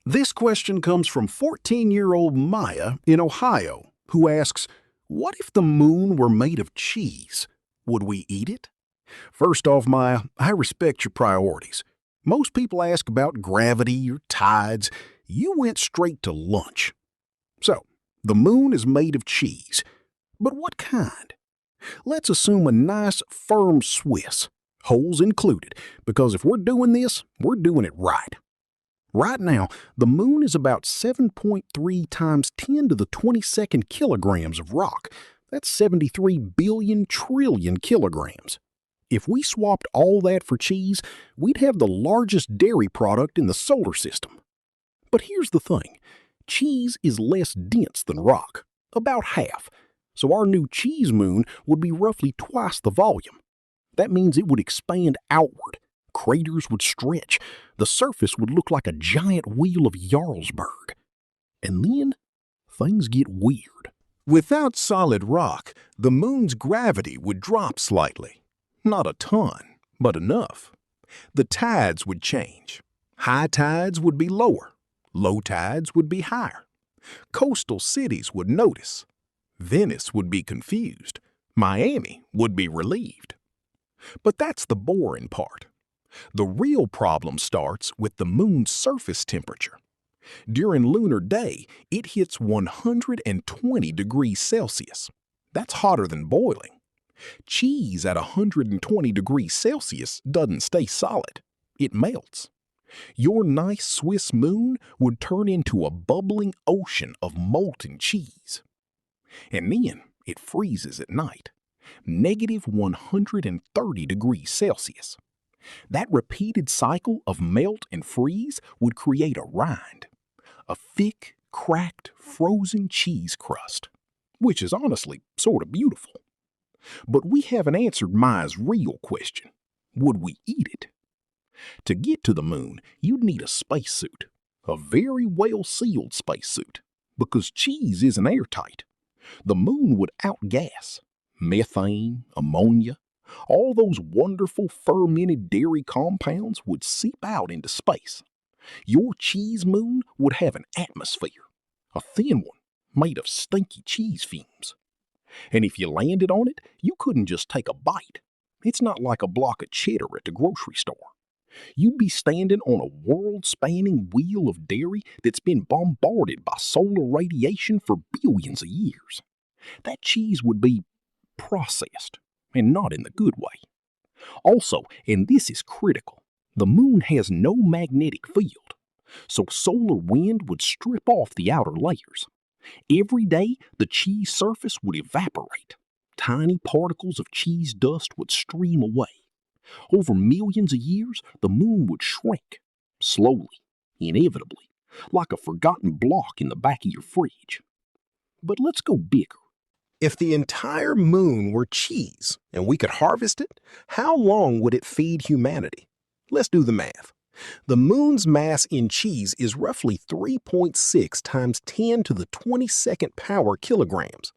This question comes from 14-year-old Maya in Ohio, who asks, "What if the moon were made of cheese? Would we eat it?" First off, Maya, I respect your priorities. Most people ask about gravity or tides. You went straight to lunch. So, the moon is made of cheese. But what kind? Let's assume a nice, firm Swiss, holes included, because if we're doing this, we're doing it right. Right now, the moon is about 7.3 times 10 to the 22nd kilograms of rock. That's 73 billion trillion kilograms. If we swapped all that for cheese, we'd have the largest dairy product in the solar system. But here's the thing. Cheese is less dense than rock, about half. So our new cheese moon would be roughly twice the volume. That means it would expand outward. Craters would stretch. The surface would look like a giant wheel of Jarlsberg. And then things get weird. Without solid rock, the moon's gravity would drop slightly. Not a ton, but enough. The tides would change. High tides would be lower. Low tides would be higher. Coastal cities would notice. Venice would be confused. Miami would be relieved. But that's the boring part. The real problem starts with the moon's surface temperature. During lunar day, it hits 120 degrees Celsius. That's hotter than boiling. Cheese at 120 degrees Celsius doesn't stay solid. It melts. Your nice Swiss moon would turn into a bubbling ocean of molten cheese. And then it freezes at night. Negative 130 degrees Celsius. That repeated cycle of melt and freeze would create a rind, a thick, cracked, frozen cheese crust, which is honestly sort of beautiful. But we haven't answered Maya's real question. Would we eat it? To get to the moon, you'd need a spacesuit, a very well-sealed spacesuit, because cheese isn't airtight. The moon would outgas methane, ammonia. All those wonderful fermented dairy compounds would seep out into space. Your cheese moon would have an atmosphere, a thin one, made of stinky cheese fumes. And if you landed on it, you couldn't just take a bite. It's not like a block of cheddar at the grocery store. You'd be standing on a world-spanning wheel of dairy that's been bombarded by solar radiation for billions of years. That cheese would be processed, and not in the good way. Also, and this is critical, the moon has no magnetic field, so solar wind would strip off the outer layers. Every day, the cheese surface would evaporate. Tiny particles of cheese dust would stream away. Over millions of years, the moon would shrink, slowly, inevitably, like a forgotten block in the back of your fridge. But let's go bigger. If the entire moon were cheese and we could harvest it, how long would it feed humanity? Let's do the math. The moon's mass in cheese is roughly 3.6 times 10 to the 22nd power kilograms.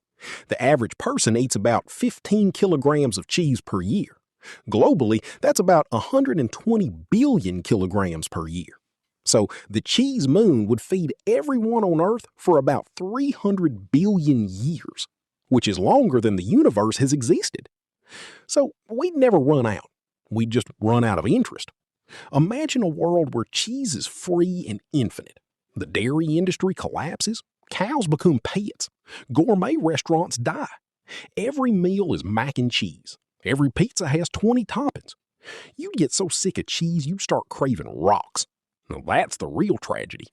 The average person eats about 15 kilograms of cheese per year. Globally, that's about 120 billion kilograms per year. So the cheese moon would feed everyone on Earth for about 300 billion years, which is longer than the universe has existed. So we'd never run out. We'd just run out of interest. Imagine a world where cheese is free and infinite. The dairy industry collapses. Cows become pets. Gourmet restaurants die. Every meal is mac and cheese. Every pizza has 20 toppings. You'd get so sick of cheese you'd start craving rocks. Now that's the real tragedy.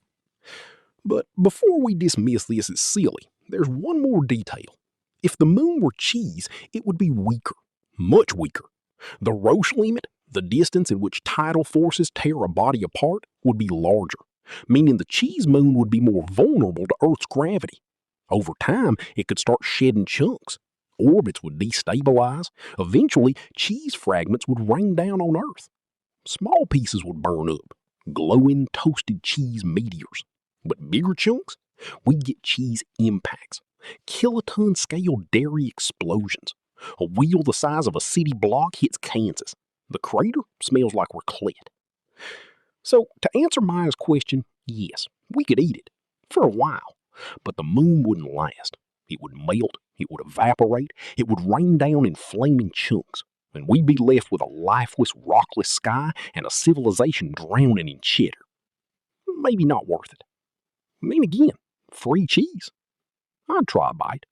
But before we dismiss this as silly, there's one more detail. If the moon were cheese, it would be weaker, much weaker. The Roche limit, the distance in which tidal forces tear a body apart, would be larger, meaning the cheese moon would be more vulnerable to Earth's gravity. Over time, it could start shedding chunks. Orbits would destabilize. Eventually, cheese fragments would rain down on Earth. Small pieces would burn up, glowing toasted cheese meteors. But bigger chunks? We'd get cheese impacts. Kiloton-scale dairy explosions. A wheel the size of a city block hits Kansas. The crater smells like raclette. So, to answer Maya's question, yes, We could eat it for a while, but the moon wouldn't last. It would melt, it would evaporate, it would rain down in flaming chunks, and we'd be left with a lifeless, rockless sky and a civilization drowning in cheddar. Maybe not worth it. I mean, again, free cheese. I'd try a bite.